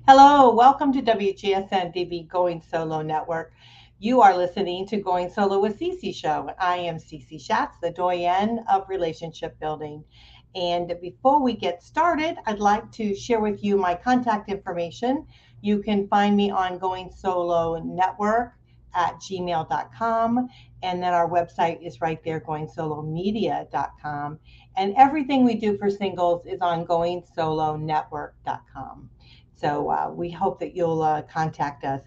Hello, welcome to WGSN-DB Going Solo Network. You are listening to Going Solo with Cece show. I am Cece Shatz, the Doyenne of relationship building. And before we get started, I'd like to share with you my contact information. You can find me on Going Solo Network at gmail.com. And then our website is right there, goingsolomedia.com. And everything we do for singles is on goingsolonetwork.com. So we hope that you'll contact us.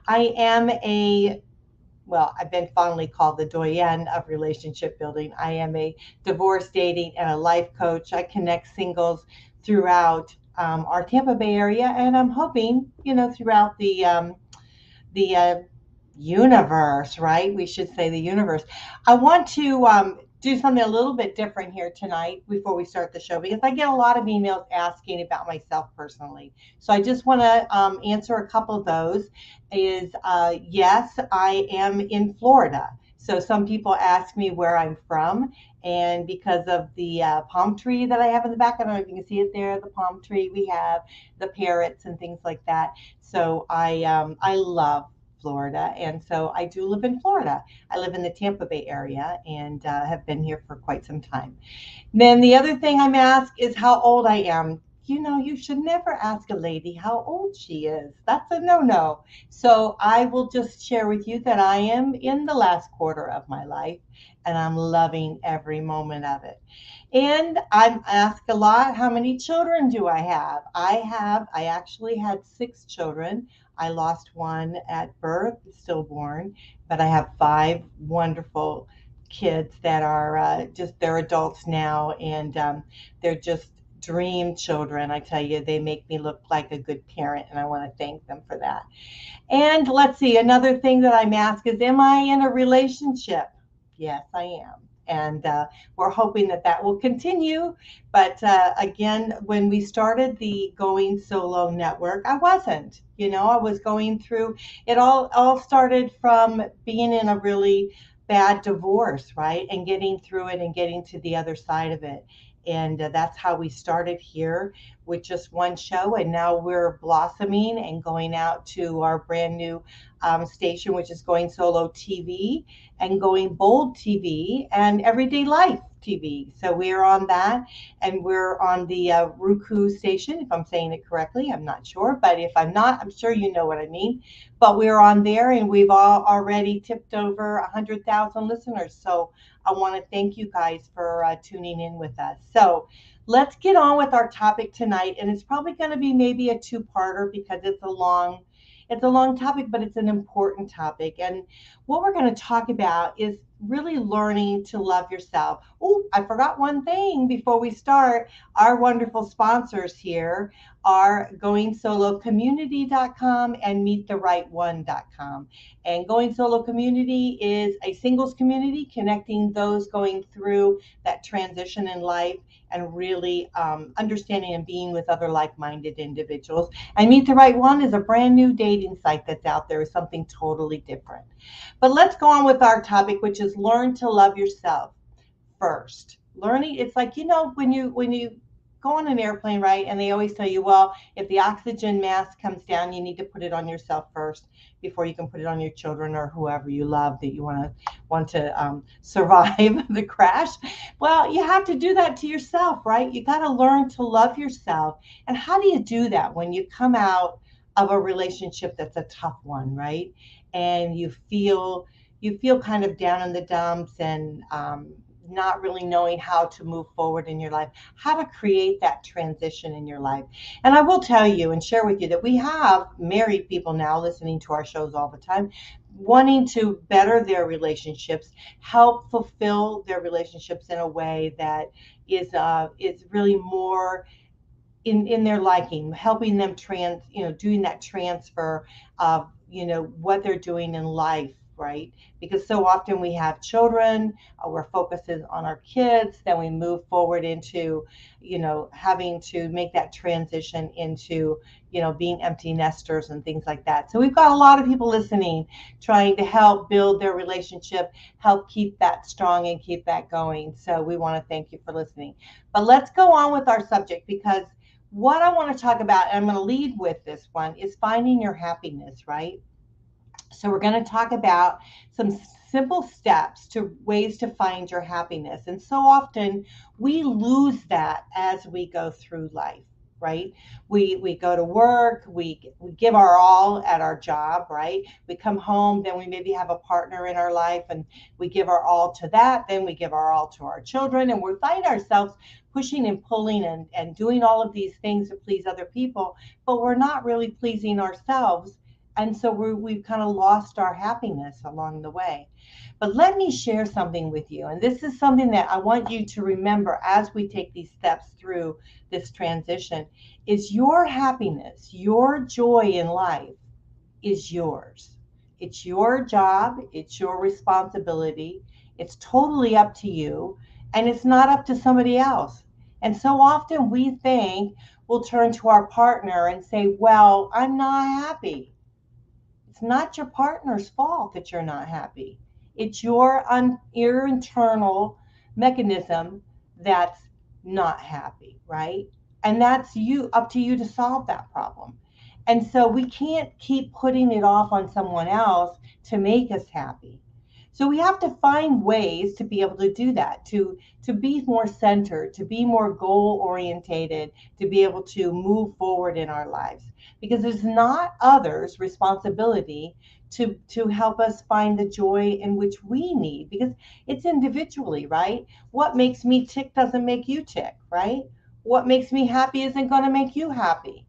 I am I've been fondly called the Doyenne of relationship building. I am a divorce, dating, and a life coach. I connect singles throughout our Tampa Bay area, and I'm hoping, throughout the universe, right? We should say the universe. I want to do something a little bit different here tonight before we start the show because I get a lot of emails asking about myself personally. So I just want to answer a couple of those. Yes, I am in Florida. So some people ask me where I'm from, and because of the palm tree that I have in the back, I don't know if you can see it there, the palm tree we have, the parrots and things like that. So I love Florida, and so I do live in Florida. I live in the Tampa Bay area and have been here for quite some time. Then the other thing I'm asked is how old I am. You should never ask a lady how old she is. That's a no-no. So I will just share with you that I am in the last quarter of my life and I'm loving every moment of it. And I'm asked a lot, how many children do I have? I actually had six children. I lost one at birth, stillborn, but I have five wonderful kids that are they're adults now, and they're just dream children. I tell you, they make me look like a good parent, and I want to thank them for that. And let's see, another thing that I'm asked is, am I in a relationship? Yes, I am. And we're hoping that that will continue. But again, when we started the Going Solo Network, I wasn't. I was going through it. All started from being in a really bad divorce, right? And getting through it and getting to the other side of it. And that's how we started here with just one show. And now we're blossoming and going out to our brand new station, which is Going Solo TV and Going Bold TV and Everyday Life TV. So we're on that, and we're on the Roku station, if I'm saying it correctly. I'm not sure, but if I'm not, I'm sure you know what I mean. But we're on there, and we've all already tipped over 100,000 listeners. So I want to thank you guys for tuning in with us. So let's get on with our topic tonight, and it's probably going to be maybe a two-parter because it's a long topic, but it's an important topic. And what we're going to talk about is really learning to love yourself. Oh, I forgot one thing before we start. Our wonderful sponsors here are goingsolocommunity.com and meettheright1.com. And Going Solo Community is a singles community connecting those going through that transition in life and really understanding and being with other like-minded individuals. And Meet the Right One is a brand new dating site that's out there, is something totally different. But let's go on with our topic, which is learn to love yourself first. Learning, it's like, when you go on an airplane, right? And they always tell you, well, if the oxygen mask comes down, you need to put it on yourself first before you can put it on your children or whoever you love that you want to survive the crash. Well, you have to do that to yourself, right? You got to learn to love yourself. And how do you do that when you come out of a relationship that's a tough one, right? And you feel kind of down in the dumps and not really knowing how to move forward in your life, how to create that transition in your life. And I will tell you and share with you that we have married people now listening to our shows all the time, wanting to better their relationships, help fulfill their relationships in a way that is really more in their liking, helping them doing that transfer of, what they're doing in life, right? Because so often we have children, we're focusing on our kids, then we move forward into, having to make that transition into, being empty nesters and things like that. So we've got a lot of people listening, trying to help build their relationship, help keep that strong and keep that going. So we want to thank you for listening. But let's go on with our subject because what I want to talk about, and I'm going to lead with this one, is finding your happiness, right? So we're going to talk about some simple steps to ways to find your happiness. And so often we lose that as we go through life, right? We go to work, we give our all at our job, right? We come home, then we maybe have a partner in our life and we give our all to that, then we give our all to our children, and we find ourselves pushing and pulling and doing all of these things to please other people, but we're not really pleasing ourselves, and so we've kind of lost our happiness along the way. But let me share something with you. And this is something that I want you to remember as we take these steps through this transition, is your happiness, your joy in life is yours. It's your job. It's your responsibility. It's totally up to you. And it's not up to somebody else. And so often we think we'll turn to our partner and say, well, I'm not happy. It's not your partner's fault that you're not happy. It's your internal mechanism that's not happy, right? And that's you up to you to solve that problem. And so we can't keep putting it off on someone else to make us happy. So we have to find ways to be able to do that, to be more centered, to be more goal orientated, to be able to move forward in our lives, because it's not others' responsibility to help us find the joy in which we need, because it's individually, right? What makes me tick doesn't make you tick, right? What makes me happy isn't going to make you happy.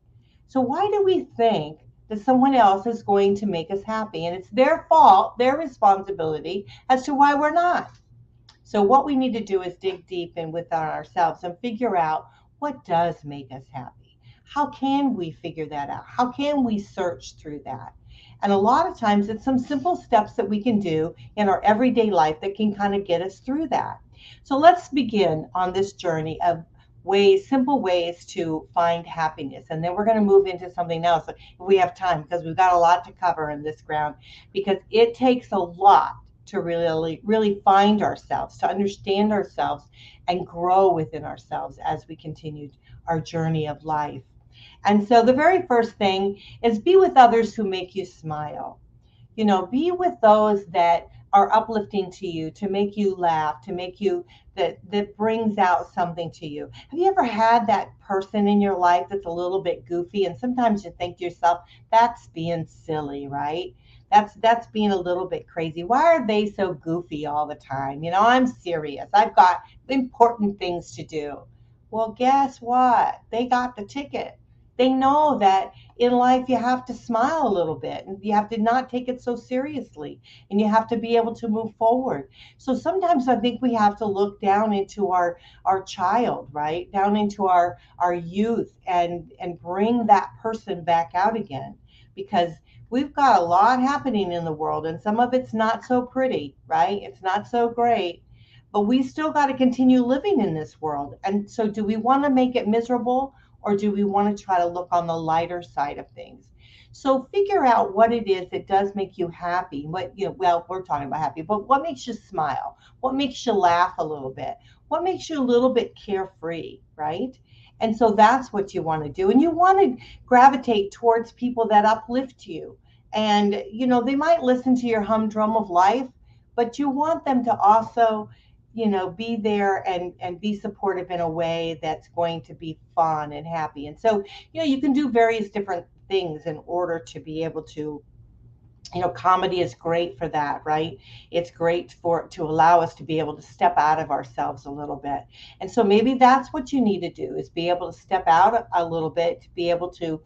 So why do we think that someone else is going to make us happy, and it's their fault, their responsibility as to why we're not? So what we need to do is dig deep in within ourselves and figure out what does make us happy. How can we figure that out? How can we search through that? And a lot of times it's some simple steps that we can do in our everyday life that can kind of get us through that. So let's begin on this journey of simple ways to find happiness. And then we're going to move into something else if we have time, because we've got a lot to cover in this ground, because it takes a lot to really find ourselves, to understand ourselves and grow within ourselves as we continue our journey of life. And so the very first thing is be with others who make you smile. Be with those that are uplifting to you, to make you laugh, to make you that brings out something to you. Have you ever had that person in your life that's a little bit goofy, and sometimes you think to yourself, that's being silly, right? That's being a little bit crazy. Why are they so goofy all the time? I'm serious. I've got important things to do. Well, guess what? They got the ticket. They know that in life you have to smile a little bit, and you have to not take it so seriously, and you have to be able to move forward. So sometimes I think we have to look down into our child, right, down into our youth, and bring that person back out again, because we've got a lot happening in the world, and some of it's not so pretty, right? It's not so great, but we still got to continue living in this world. And so do we want to make it miserable, or do we want to try to look on the lighter side of things? So figure out what it is that does make you happy. Well, we're talking about happy, but what makes you smile? What makes you laugh a little bit? What makes you a little bit carefree, right? And so that's what you want to do. And you want to gravitate towards people that uplift you. And, they might listen to your humdrum of life, but you want them to also be there and be supportive in a way that's going to be fun and happy. And so, you can do various different things in order to be able to, comedy is great for that, right? It's great to allow us to be able to step out of ourselves a little bit. And so maybe that's what you need to do, is be able to step out a little bit, to be able to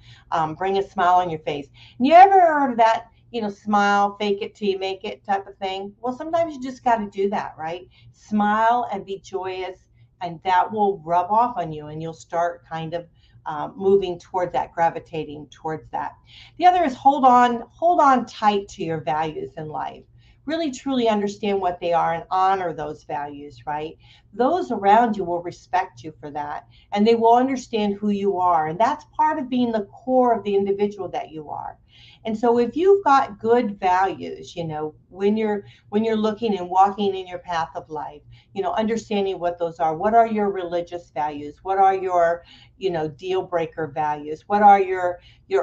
bring a smile on your face. And you ever heard of that, smile, fake it till you make it type of thing? Well, sometimes you just got to do that, right? Smile and be joyous, and that will rub off on you, and you'll start kind of moving towards that, gravitating towards that. The other is hold on tight to your values in life. Really truly understand what they are and honor those values, right? Those around you will respect you for that, and they will understand who you are. And that's part of being the core of the individual that you are. And so if you've got good values, when you're looking and walking in your path of life, understanding what those are. What are your religious values? What are your, deal breaker values? What are your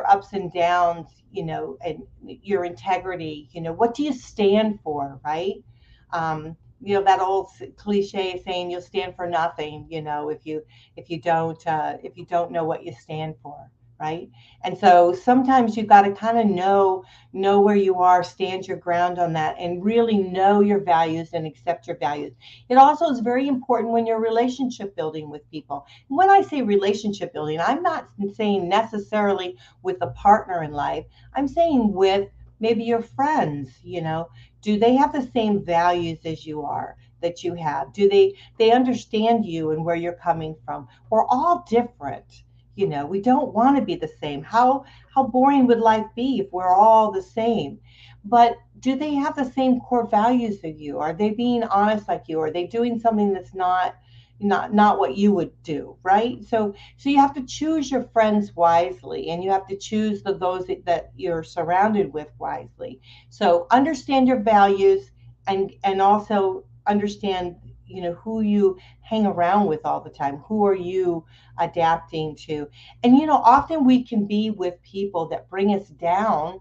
ups and downs, and your integrity? What do you stand for, right? That old cliche saying, you'll stand for nothing, if you don't know what you stand for, right? And so sometimes you've got to kind of know where you are, stand your ground on that, and really know your values and accept your values. It also is very important when you're relationship building with people. When I say relationship building, I'm not saying necessarily with a partner in life. I'm saying with maybe your friends. Do they have the same values as you are, that you have? Do they understand you and where you're coming from? We're all different. We don't want to be the same. How boring would life be if we're all the same? But do they have the same core values as you? Are they being honest like you? Are they doing something that's not what you would do, right? So you have to choose your friends wisely, and you have to choose those that you're surrounded with wisely. So understand your values, and also understand who you hang around with all the time. Who are you adapting to? And often we can be with people that bring us down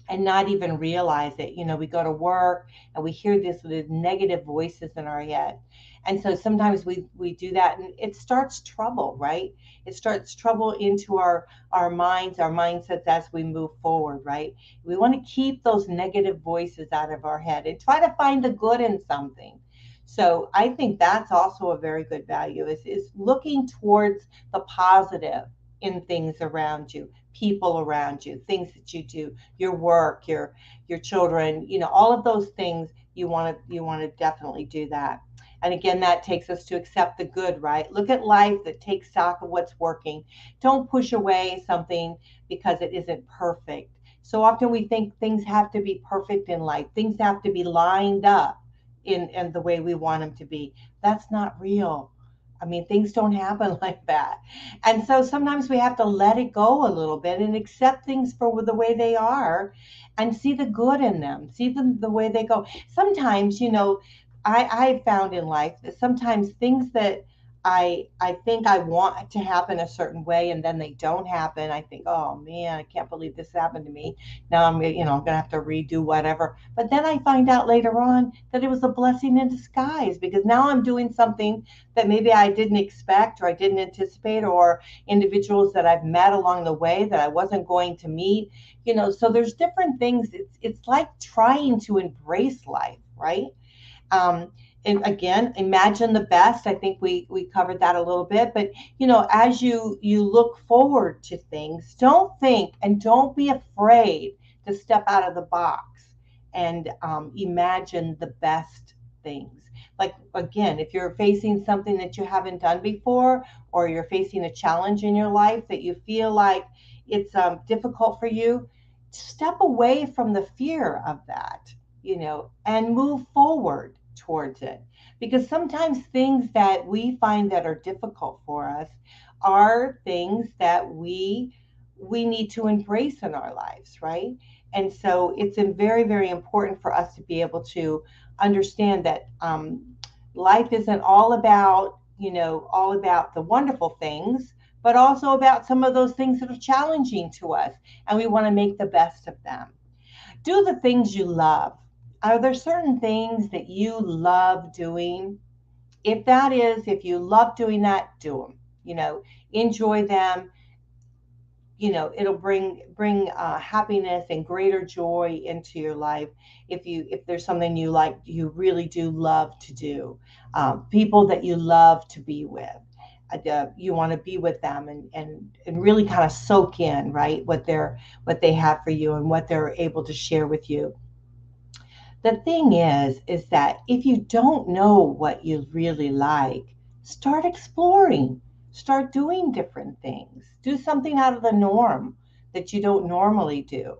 and not even realize it. We go to work and we hear these negative voices in our head. And so sometimes we do that, and it starts trouble, right? It starts trouble into our minds, our mindsets as we move forward, right? We want to keep those negative voices out of our head and try to find the good in something. So I think that's also a very good value, is looking towards the positive in things around you, people around you, things that you do, your work, your children, all of those things. You want to definitely do that. And again, that takes us to accept the good, right? Look at life, that takes stock of what's working. Don't push away something because it isn't perfect. So often we think things have to be perfect in life. Things have to be lined up in the way we want them to be. That's not real. I mean, things don't happen like that. And so sometimes we have to let it go a little bit and accept things for the way they are, and see the good in them, see them the way they go. Sometimes, I found in life that sometimes things that I think I want to happen a certain way, and then they don't happen. I think, oh man, I can't believe this happened to me. Now I'm gonna have to redo whatever. But then I find out later on that it was a blessing in disguise, because now I'm doing something that maybe I didn't expect or I didn't anticipate, or individuals that I've met along the way that I wasn't going to meet. So there's different things. It's like trying to embrace life, right? Um, and again, imagine the best. I think we covered that a little bit, but as you look forward to things, don't think and don't be afraid to step out of the box and imagine the best things. Like, again, if you're facing something that you haven't done before, or you're facing a challenge in your life that you feel like it's difficult for you, step away from the fear of that, and move forward towards it. Because sometimes things that we find that are difficult for us are things that we need to embrace in our lives, right? And so it's very, very important for us to be able to understand that life isn't all about the wonderful things, but also about some of those things that are challenging to us, and we want to make the best of them. Do the things you love. Are there certain things that you love doing? If you love doing that, do them. Enjoy them. It'll bring happiness and greater joy into your life. If there's something you like, you really do love to do, people that you love to be with. You want to be with them, and really kind of soak in, right, what they have for you and what they're able to share with you. The thing is that if you don't know what you really like, start exploring, start doing different things, do something out of the norm that you don't normally do.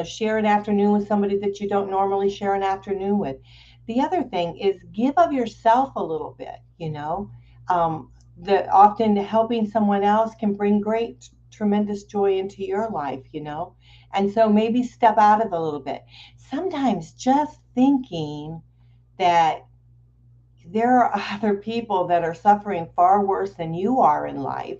Share an afternoon with somebody that you don't normally share an afternoon with. The other thing is, give of yourself a little bit. That often helping someone else can bring great tremendous joy into your life, And so maybe step out of it a little bit. Sometimes just thinking that there are other people that are suffering far worse than you are in life,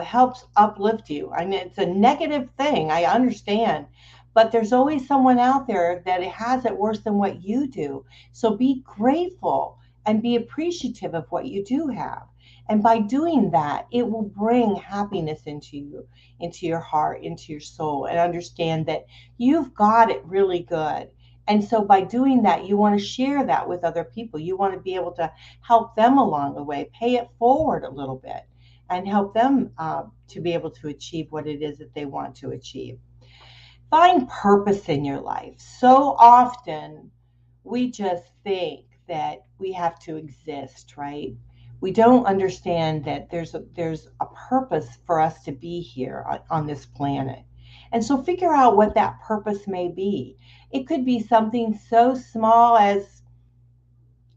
helps uplift you. I mean, it's a negative thing, I understand, but there's always someone out there that has it worse than what you do. So be grateful and be appreciative of what you do have. And by doing that, it will bring happiness into you, into your heart, into your soul, and understand that you've got it really good. And so by doing that, you want to share that with other people. You want to be able to help them along the way, pay it forward a little bit, and help them to be able to achieve what it is that they want to achieve. Find purpose in your life. So often we just think that we have to exist, right? We don't understand that there's a purpose for us to be here on this planet. And so figure out what that purpose may be. It could be something so small as,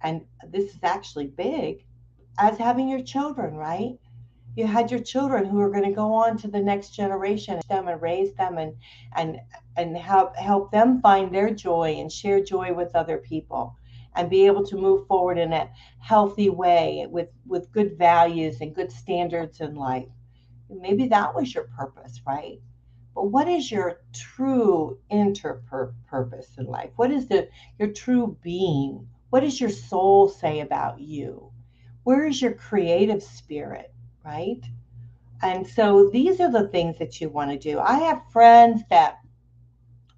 and this is actually big, as having your children, right? You had your children who are going to go on to the next generation, them and raise them, and help them find their joy and share joy with other people, and be able to move forward in a healthy way with good values and good standards in life. Maybe that was your purpose, right? But what is your true purpose in life? What is your true being? What does your soul say about you? Where is your creative spirit, right? And so these are the things that you want to do. I have friends that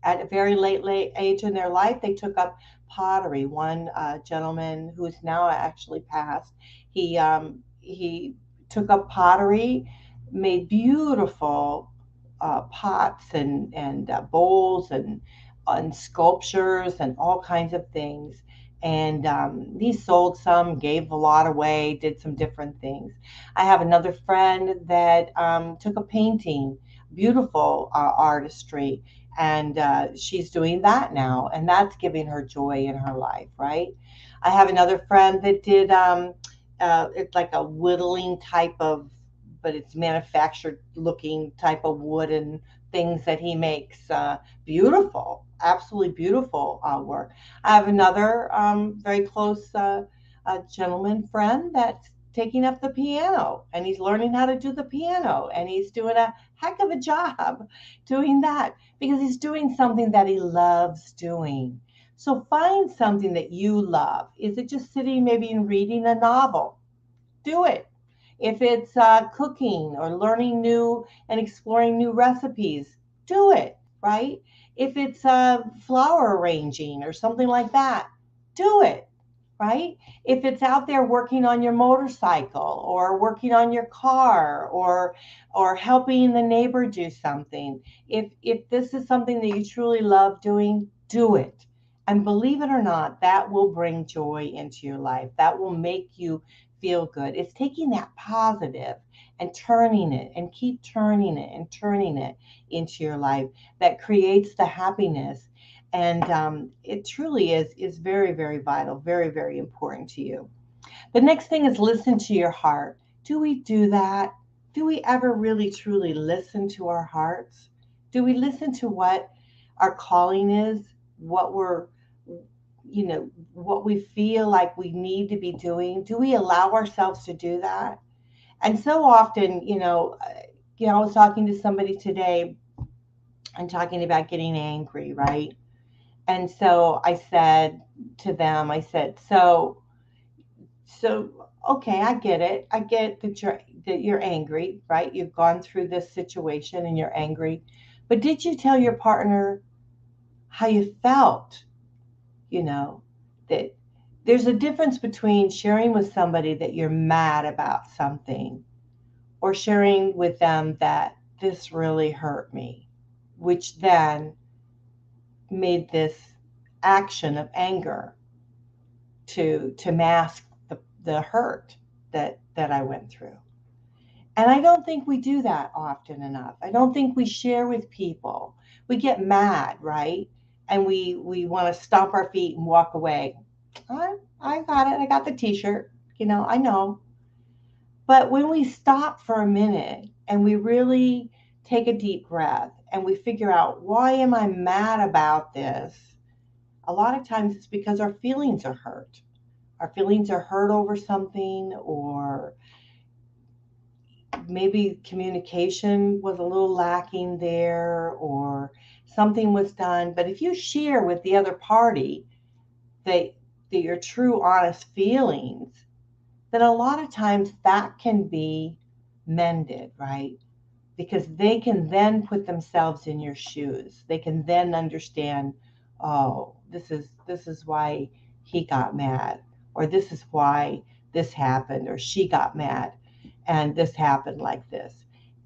at a very late age in their life, they took up pottery. One gentleman who's now actually passed, he took up pottery, made beautiful pots and bowls and sculptures and all kinds of things. And he sold some, gave a lot away, did some different things. I have another friend that took a painting, beautiful artistry, and she's doing that now, and that's giving her joy in her life, right? I have another friend that did it's like a whittling type of, but it's manufactured looking type of wooden things that he makes. Beautiful, absolutely beautiful work. I have another very close gentleman friend that's taking up the piano, and he's learning how to do the piano, and he's doing a heck of a job doing that because he's doing something that he loves doing. So find something that you love. Is it just sitting maybe and reading a novel? Do it. If it's cooking or learning new and exploring new recipes, do it, right? If it's flower arranging or something like that, do it, right? If it's out there working on your motorcycle or working on your car or helping the neighbor do something, if this is something that you truly love doing, do it. And believe it or not, that will bring joy into your life. That will make you feel good. It's taking that positive and turning it and keep turning it and turning it into your life that creates the happiness. And it truly is very, very vital, very, very important to you. The next thing is listen to your heart. Do we do that? Do we ever really, truly listen to our hearts? Do we listen to what our calling is, what we're what we feel like we need to be doing? Do we allow ourselves to do that? And so often, I was talking to somebody today and talking about getting angry, right? And so I said to them, I said, so okay, I get it. I get that you're angry, right? You've gone through this situation and you're angry. But did you tell your partner how you felt? That there's a difference between sharing with somebody that you're mad about something or sharing with them that this really hurt me, which then made this action of anger to mask the hurt that I went through. And I don't think we do that often enough. I don't think we share with people. We get mad, right? And we want to stomp our feet and walk away. I got it. I got the t-shirt. I know. But when we stop for a minute and we really take a deep breath and we figure out, why am I mad about this? A lot of times it's because our feelings are hurt. Our feelings are hurt over something, or maybe communication was a little lacking there, or something was done. But if you share with the other party that, that your true, honest feelings, then a lot of times that can be mended, right? Because they can then put themselves in your shoes. They can then understand, oh, this is why he got mad, or this is why this happened, or she got mad and this happened like this.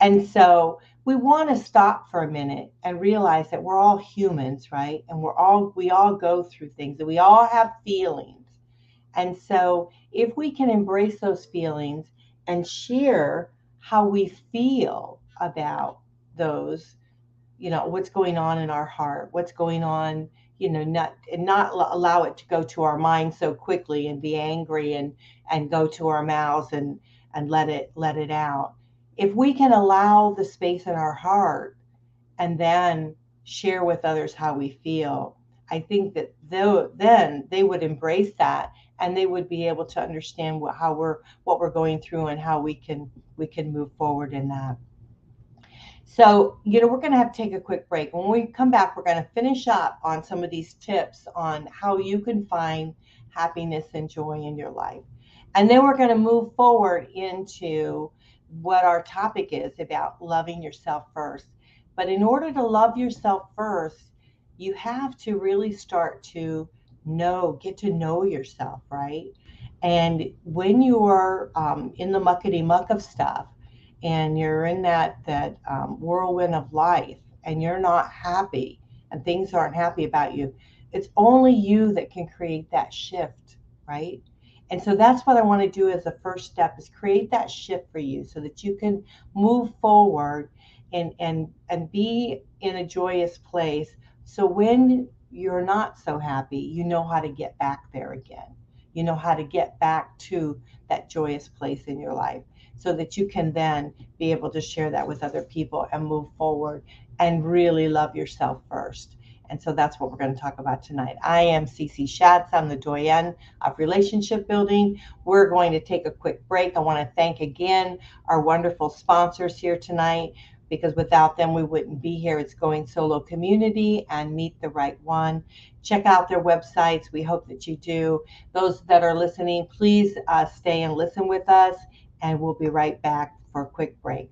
And so we want to stop for a minute and realize that we're all humans, right? And we all go through things, and we all have feelings. And so if we can embrace those feelings and share how we feel about those, what's going on in our heart, what's going on, not allow it to go to our mind so quickly and be angry and go to our mouths and let it out. If we can allow the space in our heart and then share with others how we feel, I think that then they would embrace that, and they would be able to understand what we're going through and how we can move forward in that. So, we're going to have to take a quick break. When we come back, we're going to finish up on some of these tips on how you can find happiness and joy in your life. And then we're going to move forward into what our topic is about loving yourself first. But in order to love yourself first, you have to really start to get to know yourself, right? And when you are in the muckety muck of stuff, and you're in that whirlwind of life, and you're not happy, and things aren't happy about you, it's only you that can create that shift, right? And so that's what I want to do as a first step, is create that shift for you so that you can move forward and be in a joyous place. So when you're not so happy, you know how to get back there again. You know how to get back to that joyous place in your life, so that you can then be able to share that with other people and move forward and really love yourself first. And so that's what we're going to talk about tonight. I am Cece Shatz. I'm the Doyenne of relationship building. We're going to take a quick break. I want to thank again our wonderful sponsors here tonight, because without them we wouldn't be here. It's Going Solo Community and Meet the Right One. Check out their websites. We hope that you do. Those that are listening, please stay and listen with us, and we'll be right back for a quick break.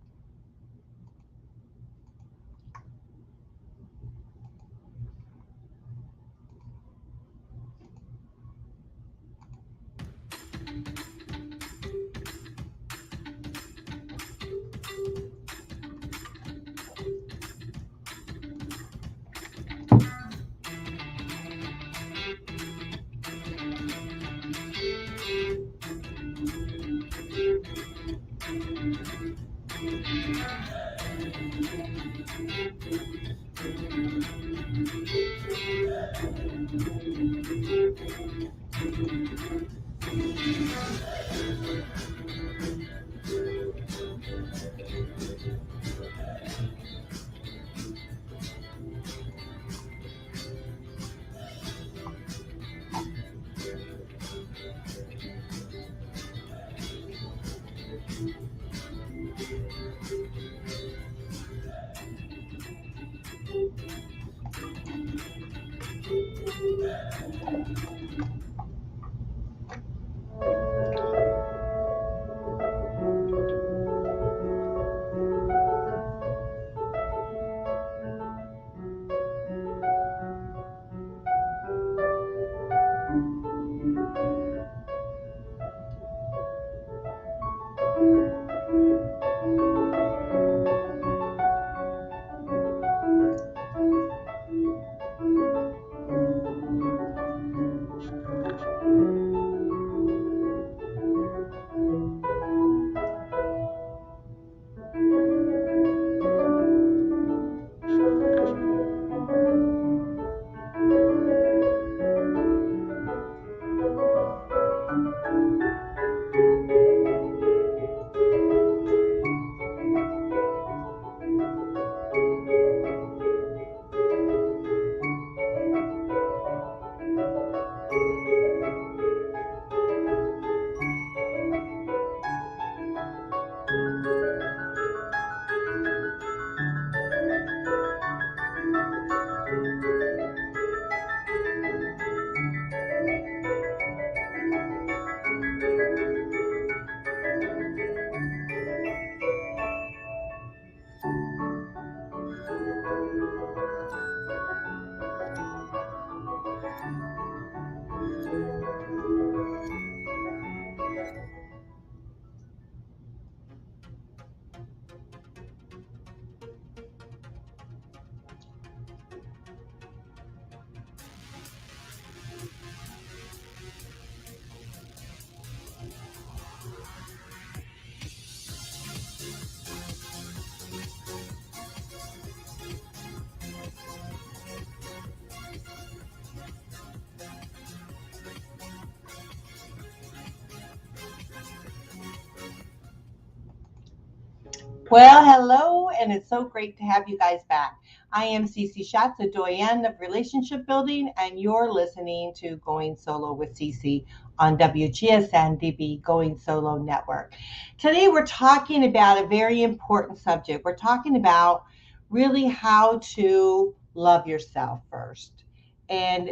Well, hello, and it's so great to have you guys back. I am Cece Shatz, the Doyenne of Relationship Building, and you're listening to Going Solo with Cece on WGSN-DB Going Solo Network. Today, we're talking about a very important subject. We're talking about really how to love yourself first. And,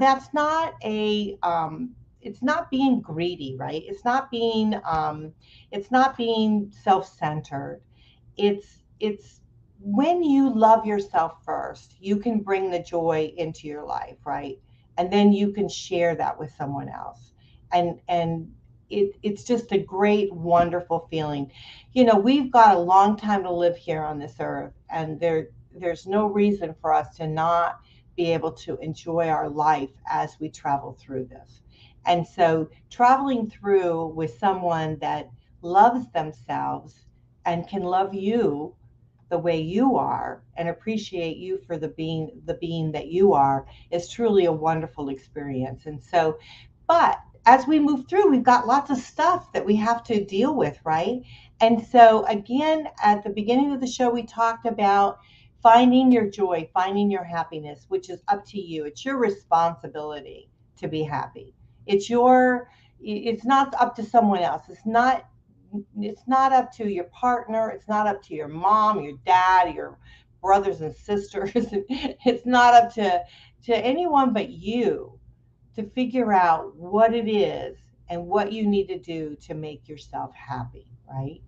that's not it's not being greedy, right? It's not being self-centered. It's when you love yourself first, you can bring the joy into your life, right? And then you can share that with someone else. And it's just a great, wonderful feeling. We've got a long time to live here on this earth, and there's no reason for us to not be able to enjoy our life as we travel through this. And so traveling through with someone that loves themselves and can love you the way you are and appreciate you for the being that you are is truly a wonderful experience. And so, but as we move through, we've got lots of stuff that we have to deal with, right? And so again, at the beginning of the show, we talked about finding your joy, finding your happiness, which is up to you. It's your responsibility to be happy. It's not up to someone else. It's not up to your partner. It's not up to your mom, your dad, your brothers and sisters. It's not up to anyone but you to figure out what it is and what you need to do to make yourself happy, right?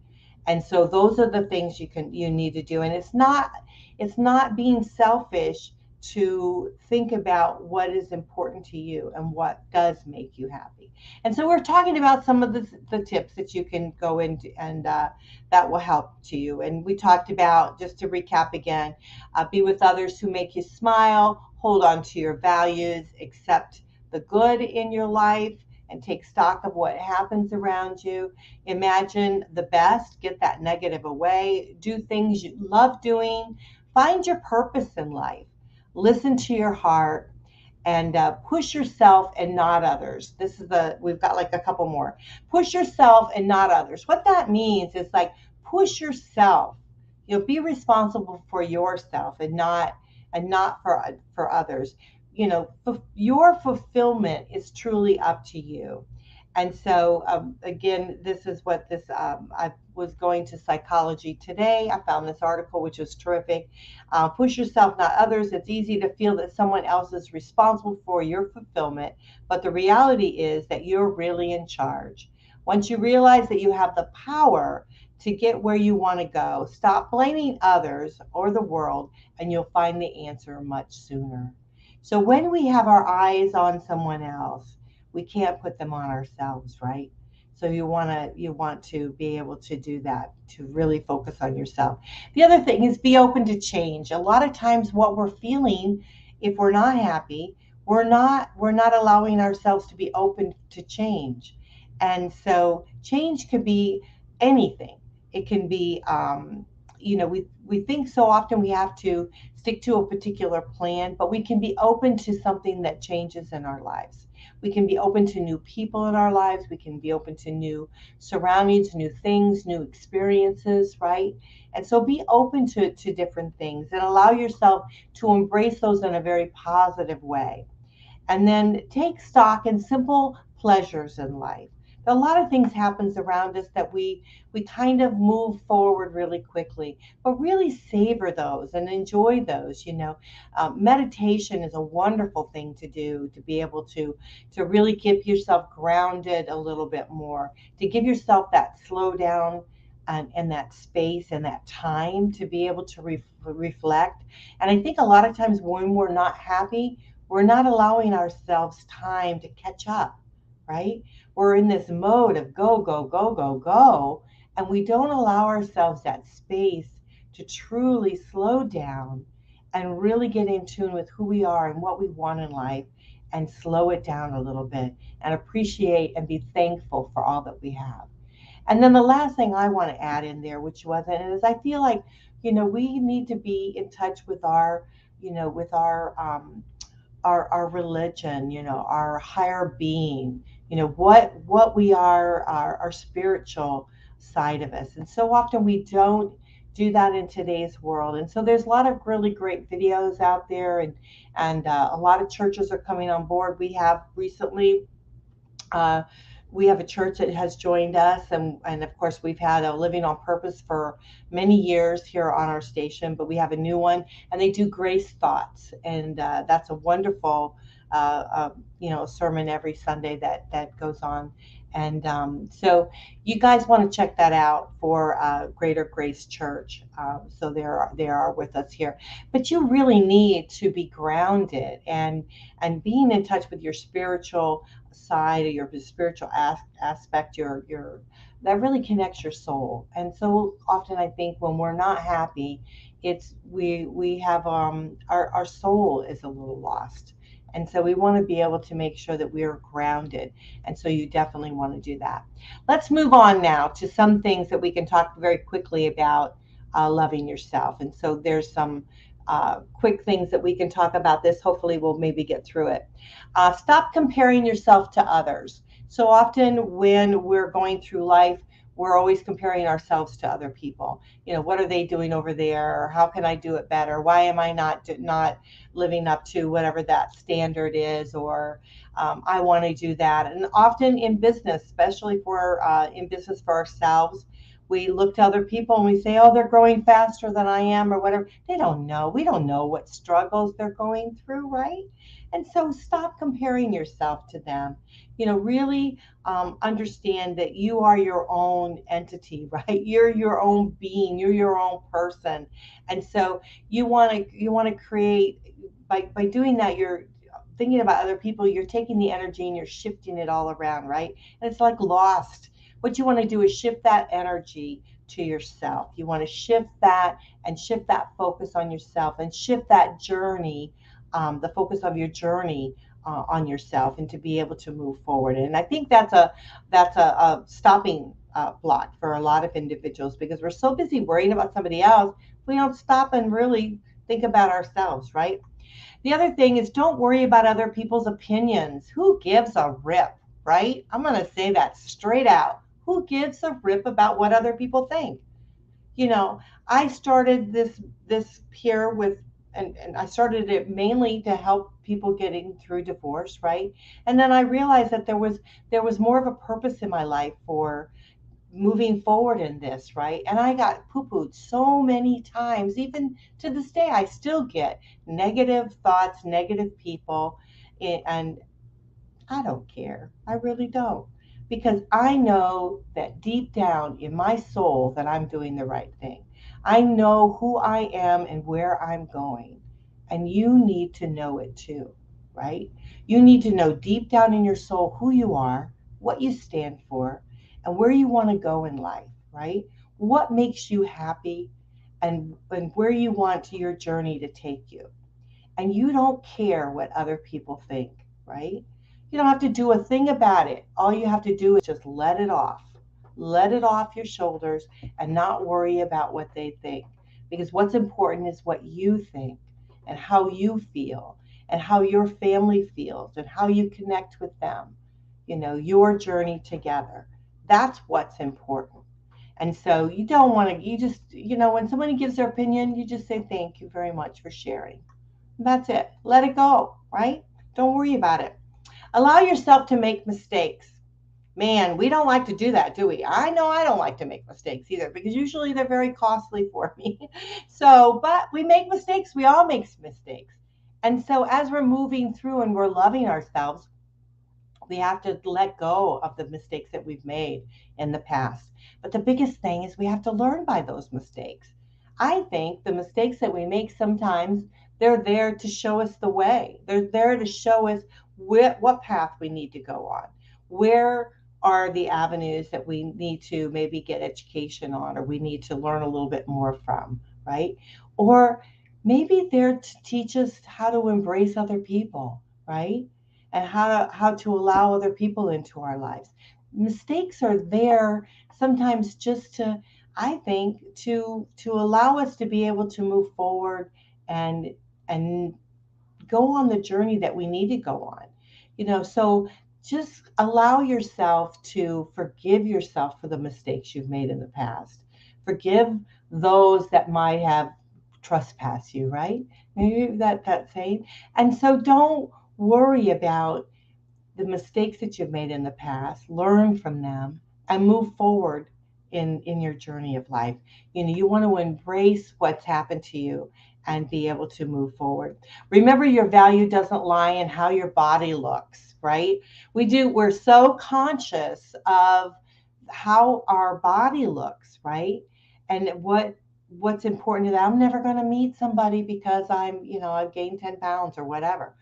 And so those are the things you need to do. And it's not being selfish to think about what is important to you and what does make you happy. And so we're talking about some of the tips that you can go into, and that will help to you. And we talked about, just to recap again, be with others who make you smile, hold on to your values, accept the good in your life, and take stock of what happens around you. Imagine the best, get that negative away, do things you love doing, find your purpose in life, listen to your heart, and push yourself and not others. We've got like a couple more. Push yourself and not others. What that means is like push yourself. Be responsible for yourself and not for others. Your fulfillment is truly up to you. And so, again, this is what this, I was going to psychology today. I found this article, which was terrific. Push yourself, not others. It's easy to feel that someone else is responsible for your fulfillment, but the reality is that you're really in charge. Once you realize that you have the power to get where you want to go, stop blaming others or the world, and you'll find the answer much sooner. So when we have our eyes on someone else, we can't put them on ourselves, right? So you want to be able to do that, to really focus on yourself. The other thing is be open to change. A lot of times what we're feeling, if we're not happy, we're not allowing ourselves to be open to change. And so change could be anything. It can be we think so often we have to stick to a particular plan, but we can be open to something that changes in our lives. We can be open to new people in our lives. We can be open to new surroundings, new things, new experiences, right? And so be open to different things and allow yourself to embrace those in a very positive way. And then take stock in simple pleasures in life. A lot of things happens around us that we kind of move forward really quickly, but really savor those and enjoy those. Meditation is a wonderful thing to do, to be able to really get yourself grounded a little bit more, to give yourself that slow down and that space and that time to be able to reflect. And I think a lot of times when we're not happy, we're not allowing ourselves time to catch up, right? We're in this mode of go, go, go, go, go, and we don't allow ourselves that space to truly slow down and really get in tune with who we are and what we want in life, and slow it down a little bit and appreciate and be thankful for all that we have. And then the last thing I want to add in there, which wasn't, is I feel like, we need to be in touch with our religion, our higher being, what we are, our spiritual side of us. And so often we don't do that in today's world. And so there's a lot of really great videos out there, and a lot of churches are coming on board. We have recently uh, we have a church that has joined us, and of course, we've had a Living on Purpose for many years here on our station, but we have a new one, and they do Grace Thoughts, and that's a wonderful, sermon every Sunday that goes on. And so you guys want to check that out for Greater Grace Church. So they are with us here, but you really need to be grounded and being in touch with your spiritual side or your spiritual aspect, your that really connects your soul. And so often I think when we're not happy, it's we have our soul is a little lost. And so we want to be able to make sure that we are grounded. And so you definitely want to do that. Let's move on now to some things that we can talk very quickly about loving yourself. And so there's some quick things that we can talk about this. Hopefully we'll maybe get through it. Stop comparing yourself to others. So often when we're going through life, we're always comparing ourselves to other people. What are they doing over there? Or how can I do it better? Why am I not living up to whatever that standard is? Or I want to do that. And often in business, especially for in business for ourselves, we look to other people and we say, oh, they're growing faster than I am or whatever. They don't know. We don't know what struggles they're going through, right? And so stop comparing yourself to them. Really understand that you are your own entity, right? You're your own being. You're your own person. And so you want to create by doing that. You're thinking about other people. You're taking the energy and you're shifting it all around, right? And it's like lost. What you want to do is shift that energy to yourself. You want to shift that and shift that focus on yourself and shift that journey, the focus of your journey on yourself, and to be able to move forward. And I think that's a stopping block for a lot of individuals, because we're so busy worrying about somebody else, we don't stop and really think about ourselves, right? The other thing is, don't worry about other people's opinions. Who gives a rip, right? I'm going to say that straight out. Who gives a rip about what other people think? you know, I started this here with, and I started it mainly to help people getting through divorce, right? And then I realized that there was more of a purpose in my life for moving forward in this, right? And I got poo-pooed so many times. Even to this day, I still get negative thoughts, negative people, and I don't care. I really don't. Because I know that deep down in my soul that I'm doing the right thing. I know who I am and where I'm going. And you need to know it too, right? You need to know deep down in your soul who you are, what you stand for, and where you want to go in life, right? What makes you happy, and where you want your journey to take you. And you don't care what other people think, right? You don't have to do a thing about it. All you have to do is just let it off. Let it off your shoulders and not worry about what they think. Because what's important is what you think and how you feel and how your family feels and how you connect with them. Your journey together. That's what's important. And so you don't want to, you just, when somebody gives their opinion, you just say, thank you very much for sharing. That's it. Let it go, right? Don't worry about it. Allow yourself to make mistakes. Man, we don't like to do that, do we? I know I don't like to make mistakes either, because usually they're very costly for me. So, but we make mistakes. We all make mistakes. And so as we're moving through and we're loving ourselves, we have to let go of the mistakes that we've made in the past. But the biggest thing is we have to learn by those mistakes. I think the mistakes that we make sometimes, they're there to show us the way. They're there to show us what path we need to go on. Where are the avenues that we need to maybe get education on, or we need to learn a little bit more from, right? Or maybe they're to teach us how to embrace other people, right? And how to allow other people into our lives. Mistakes are there sometimes just to, I think, to allow us to be able to move forward and go on the journey that we need to go on. So just allow yourself to forgive yourself for the mistakes you've made in the past. Forgive those that might have trespassed you, right? Maybe that saying. And so don't worry about the mistakes that you've made in the past, learn from them, and move forward in your journey of life. You want to embrace what's happened to you and be able to move forward. Remember, your value doesn't lie in how your body looks, right? We're so conscious of how our body looks, right? And what's important to that. I'm never going to meet somebody because I've gained 10 pounds or whatever.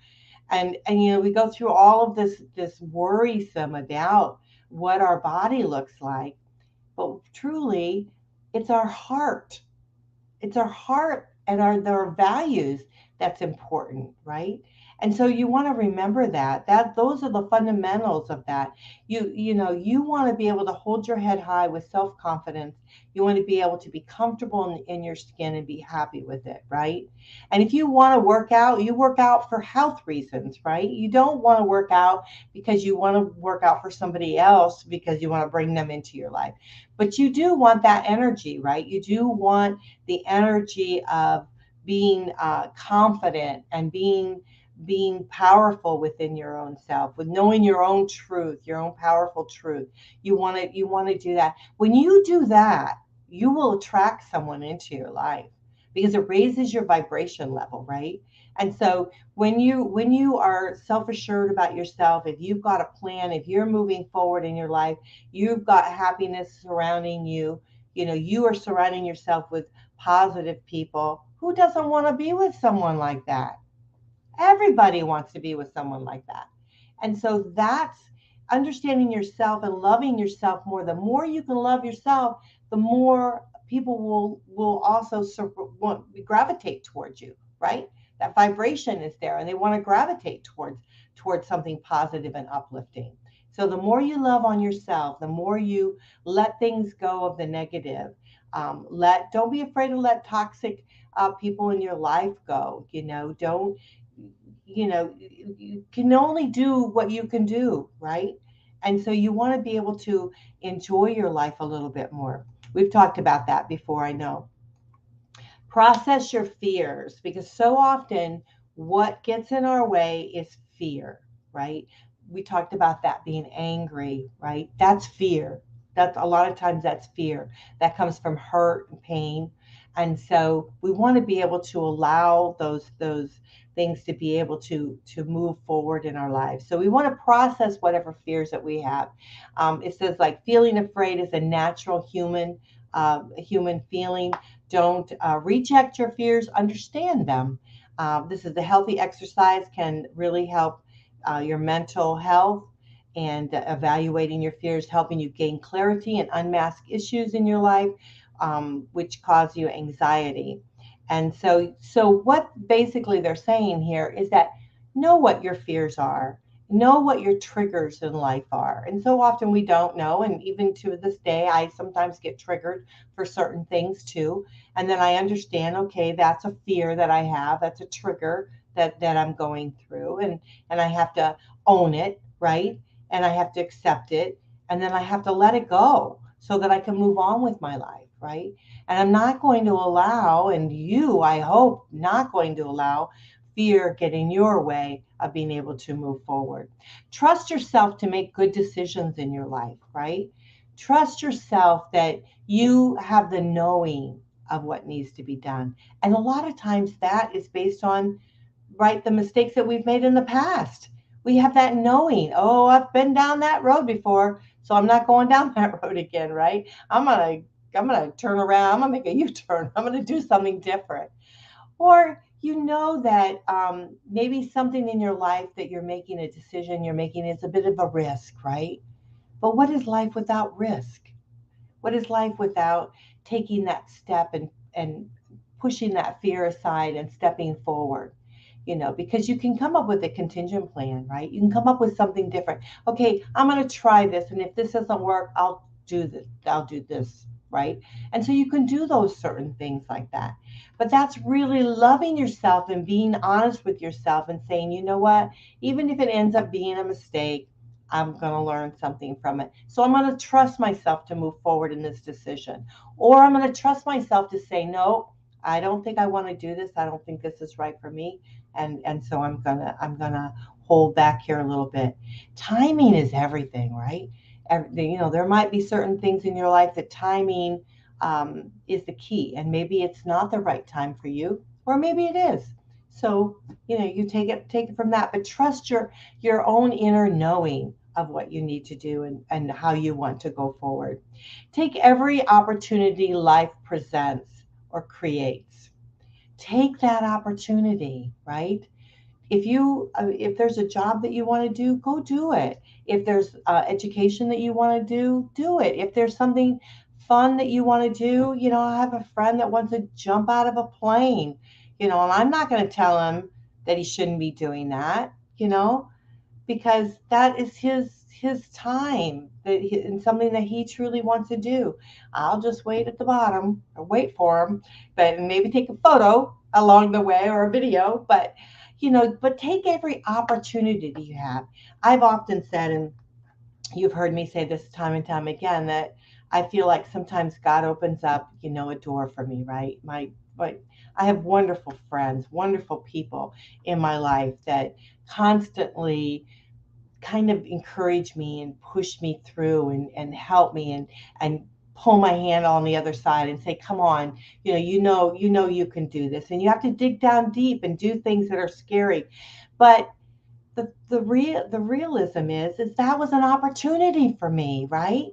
And we go through all of this worrisome about what our body looks like, but truly it's our heart. It's our heart and our values that's important, right? And so you want to remember that those are the fundamentals of that. You want to be able to hold your head high with self-confidence. You want to be able to be comfortable in your skin and be happy with it, right? And if you want to work out, you work out for health reasons, right? You don't want to work out because you want to work out for somebody else because you want to bring them into your life. But you do want that energy, right? You do want the energy of being confident and being powerful within your own self, with knowing your own truth, your own powerful truth. You want to do that. When you do that, you will attract someone into your life because it raises your vibration level, right? And so when you are self-assured about yourself, if you've got a plan, if you're moving forward in your life, you've got happiness surrounding you, you are surrounding yourself with positive people. Who doesn't want to be with someone like that? Everybody wants to be with someone like that. And so that's understanding yourself and loving yourself more. The more you can love yourself, the more people will also want gravitate towards you, right? That vibration is there and they want to gravitate towards something positive and uplifting. So the more you love on yourself, the more you let things go of the negative. Don't be afraid to let toxic people in your life go. Don't you can only do what you can do, right? And so you want to be able to enjoy your life a little bit more. We've talked about that before, I know. Process your fears because so often what gets in our way is fear, right? We talked about that being angry, right? That's fear. That's a lot of times that's fear that comes from hurt and pain. And so we want to be able to allow those things to be able to move forward in our lives. So we want to process whatever fears that we have. It says like feeling afraid is a natural human feeling. Don't reject your fears, understand them. This is a healthy exercise, can really help your mental health and evaluating your fears, helping you gain clarity and unmask issues in your life, which cause you anxiety. And so what basically they're saying here is that know what your fears are, know what your triggers in life are. And so often we don't know. And even to this day, I sometimes get triggered for certain things too. And then I understand, okay, that's a fear that I have, that's a trigger that I'm going through. And I have to own it, right? And I have to accept it. And then I have to let it go so that I can move on with my life, right? And I'm not going to allow, and you, I hope, not going to allow fear get in your way of being able to move forward. Trust yourself to make good decisions in your life, right? Trust yourself that you have the knowing of what needs to be done. And a lot of times that is based on, right, the mistakes that we've made in the past. We have that knowing, oh, I've been down that road before, so I'm not going down that road again, right? I'm gonna turn around, I'm gonna make a U-turn, I'm gonna do something different. Or you know that maybe something in your life that you're making a decision you're making is a bit of a risk, right? But what is life without risk? What is life without taking that step and pushing that fear aside and stepping forward? Because you can come up with a contingent plan, right? You can come up with something different. Okay, I'm going to try this. And if this doesn't work, I'll do this. I'll do this, right? And so you can do those certain things like that. But that's really loving yourself and being honest with yourself and saying, you know what? Even if it ends up being a mistake, I'm going to learn something from it. So I'm going to trust myself to move forward in this decision. Or I'm going to trust myself to say, no, I don't think I want to do this. I don't think this is right for me. And so I'm gonna hold back here a little bit. Timing is everything, right? There might be certain things in your life that timing is the key, and maybe it's not the right time for you, or maybe it is. So you take it from that, but trust your own inner knowing of what you need to do and how you want to go forward. Take every opportunity life presents or creates. Take that opportunity, right? If there's a job that you want to do, go do it. If there's education that you want to do it. If there's something fun that you want to do, I have a friend that wants to jump out of a plane, and I'm not going to tell him that he shouldn't be doing that, because that is his time and something that he truly wants to do. I'll just wait at the bottom or wait for him, but maybe take a photo along the way or a video. But take every opportunity you have. I've often said, and you've heard me say this time and time again, that I feel like sometimes God opens up, a door for me, right? My I have wonderful friends, wonderful people in my life that constantly kind of encourage me and push me through and help me and pull my hand on the other side and say, come on, you can do this. And you have to dig down deep and do things that are scary. But the realism is that was an opportunity for me, right?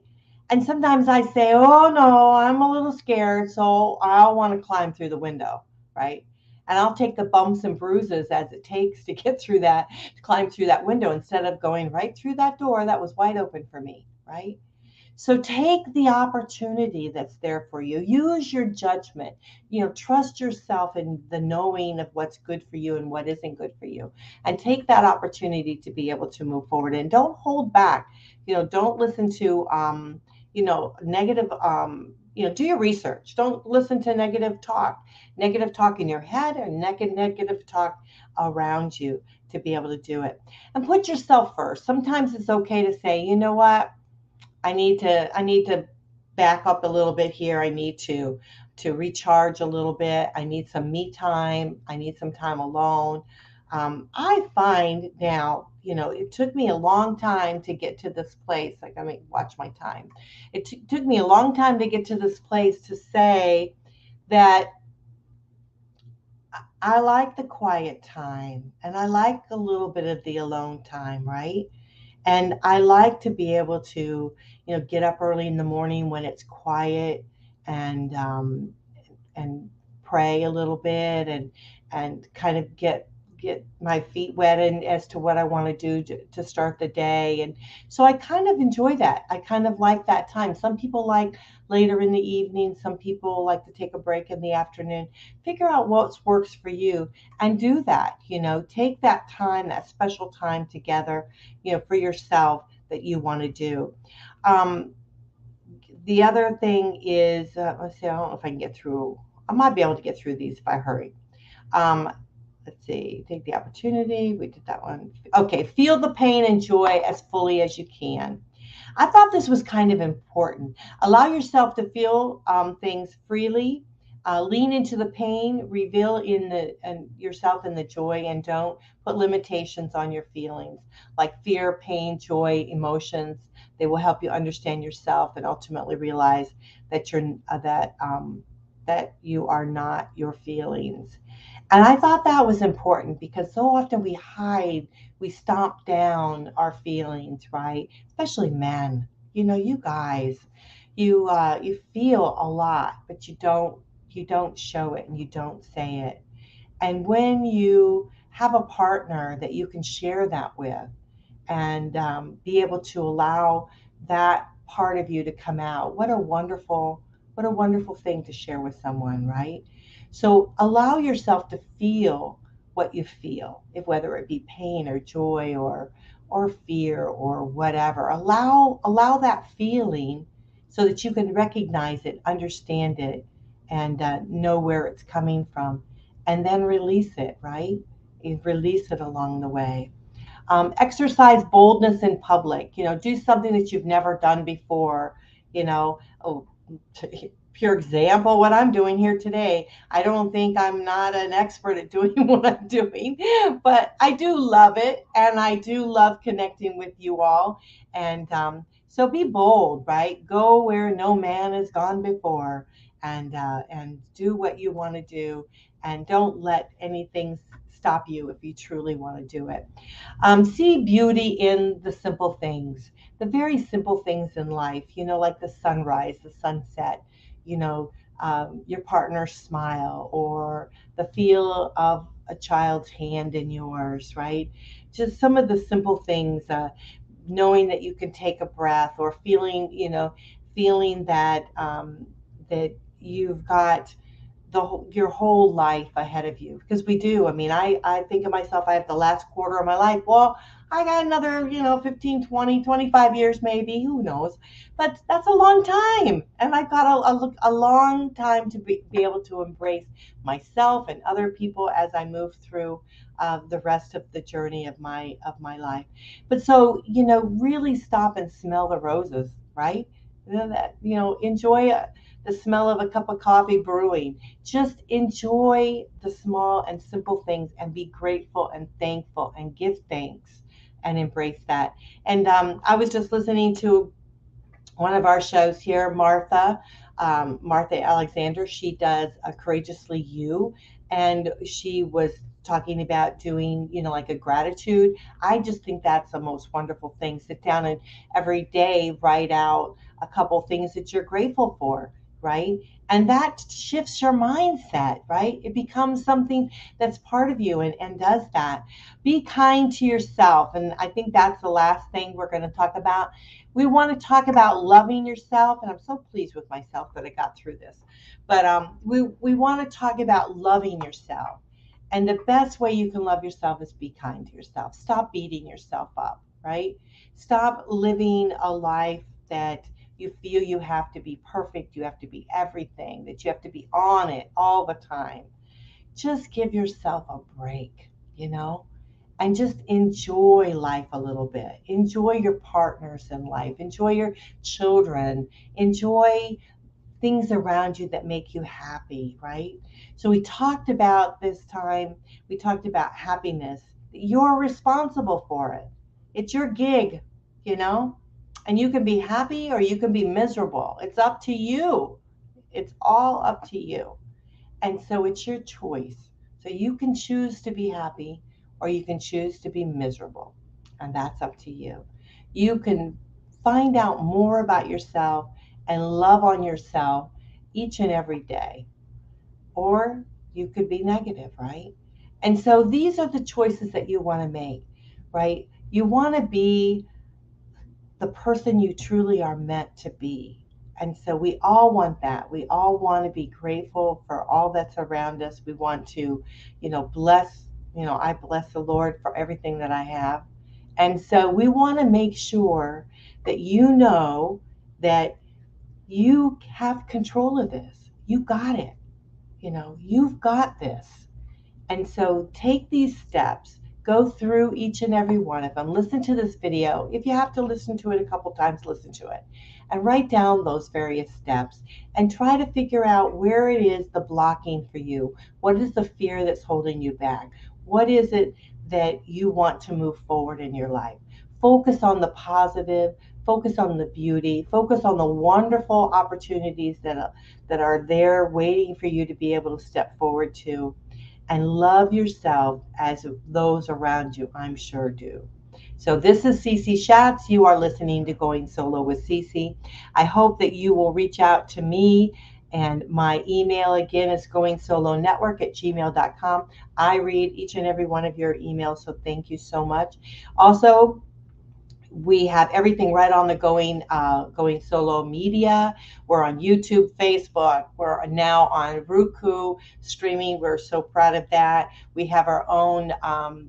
And sometimes I say, oh no, I'm a little scared, so I'll want to climb through the window, right? And I'll take the bumps and bruises as it takes to get through that, to climb through that window instead of going right through that door that was wide open for me, right? So take the opportunity that's there for you. Use your judgment. Trust yourself in the knowing of what's good for you and what isn't good for you. And take that opportunity to be able to move forward. And don't hold back. Don't listen to negative do your research. Don't listen to negative talk in your head or negative talk around you to be able to do it. And put yourself first. Sometimes it's okay to say, you know what? I need to back up a little bit here. I need to recharge a little bit. I need some me time. I need some time alone. I find now, it took me a long time to get to this place. Like, I mean, watch my time. It took me a long time to get to this place to say that I like the quiet time and I like a little bit of the alone time, right? And I like to be able to, get up early in the morning when it's quiet and and pray a little bit and kind of get my feet wet and as to what I want to do to start the day. And so I kind of enjoy that. I kind of like that time. Some people like later in the evening. Some people like to take a break in the afternoon. Figure out what works for you and do that. Take that time, that special time together, for yourself that you want to do. Um, the other thing is, let's see, I don't know if I can get through. I might be able to get through these if I hurry. Um, let's see, take the opportunity. We did that one. Okay, feel the pain and joy as fully as you can. I thought this was kind of important. Allow yourself to feel things freely. Lean into the pain, reveal yourself in the joy, and don't put limitations on your feelings like fear, pain, joy, emotions. They will help you understand yourself and ultimately realize that that you are not your feelings. And I thought that was important because so often we hide, we stomp down our feelings, right? Especially men. You guys, you feel a lot, but you don't show it and you don't say it. And when you have a partner that you can share that with and be able to allow that part of you to come out, what a wonderful thing to share with someone, right? So allow yourself to feel what you feel, if whether it be pain or joy or fear or whatever. Allow that feeling so that you can recognize it, understand it, and know where it's coming from, and then release it. Right? You release it along the way. Exercise boldness in public. Do something that you've never done before. Oh, pure example, what I'm doing here today. I don't think I'm not an expert at doing what I'm doing, but I do love it, and I do love connecting with you all. And so be bold, right? Go where no man has gone before, and do what you want to do, and don't let anything stop you if you truly want to do it. See beauty in the simple things, the very simple things in life, like the sunrise, the sunset, your partner's smile, or the feel of a child's hand in yours, right? Just some of the simple things, knowing that you can take a breath, or feeling that you've got your whole life ahead of you, because we do. I mean, I think of myself, I have the last quarter of my life. Well, I got another 15, 20, 25 years, maybe, who knows, but that's a long time, and I've got a long time to be able to embrace myself and other people as I move through the rest of the journey of my life. But so, really stop and smell the roses, right? Enjoy the smell of a cup of coffee brewing. Just enjoy the small and simple things, and be grateful and thankful, and give thanks, and embrace that. And I was just listening to one of our shows here, Martha Alexander. She does a Courageously You, and she was talking about doing, like a gratitude. I just think that's the most wonderful thing. Sit down and every day write out a couple things that you're grateful for, right? And that shifts your mindset, right? It becomes something that's part of you, and does that. Be kind to yourself. And I think that's the last thing we're going to talk about. We want to talk about loving yourself, and I'm so pleased with myself that I got through this. But we want to talk about loving yourself, and the best way you can love yourself is be kind to yourself. Stop beating yourself up, right? Stop living a life that you feel you have to be perfect, you have to be everything, that you have to be on it all the time. Just give yourself a break, you know? And just enjoy life a little bit. Enjoy your partners in life. Enjoy your children. Enjoy things around you that make you happy, right? So we talked about this time, we talked about happiness. You're responsible for it. It's your gig, you know? And you can be happy or you can be miserable. It's up to you. It's all up to you. And so it's your choice. So you can choose to be happy or you can choose to be miserable. And that's up to you. You can find out more about yourself and love on yourself each and every day. Or you could be negative, right? And so these are the choices that you want to make, right? You want to be the person you truly are meant to be. And so we all want that. We all want to be grateful for all that's around us. We want to, bless, I bless the Lord for everything that I have. And so we want to make sure that you know that you have control of this. You got it. You've got this. And so take these steps, go through each and every one of them, listen to this video. If you have to listen to it a couple times, listen to it, and write down those various steps, and try to figure out where it is the blocking for you. What is the fear that's holding you back? What is it that you want to move forward in your life? Focus on the positive, focus on the beauty, focus on the wonderful opportunities that are there waiting for you to be able to step forward to, and love yourself as those around you, I'm sure, do. So this is Cece Shatz. You are listening to Going Solo with Cece. I hope that you will reach out to me, and my email again is goingsolonetwork@gmail.com. I read each and every one of your emails, so thank you so much. Also, we have everything right on the Going Solo media. We're on YouTube, Facebook. We're now on Roku streaming. We're so proud of that. We have our own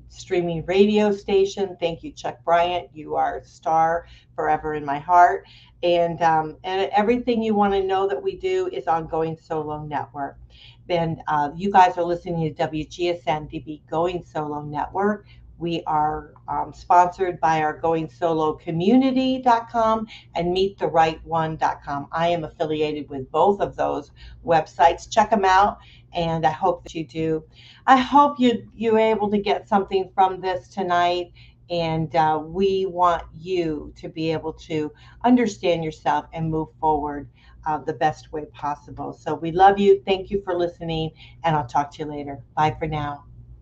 streaming radio station. Thank you, Chuck Bryant. You are a star forever in my heart. And everything you want to know that we do is on Going Solo Network. Then you guys are listening to WGSN-DB Going Solo Network. We are sponsored by our goingsolocommunity.com and meettheright1.com. I am affiliated with both of those websites. Check them out, and I hope that you do. I hope you're able to get something from this tonight, and we want you to be able to understand yourself and move forward the best way possible. So we love you. Thank you for listening, and I'll talk to you later. Bye for now.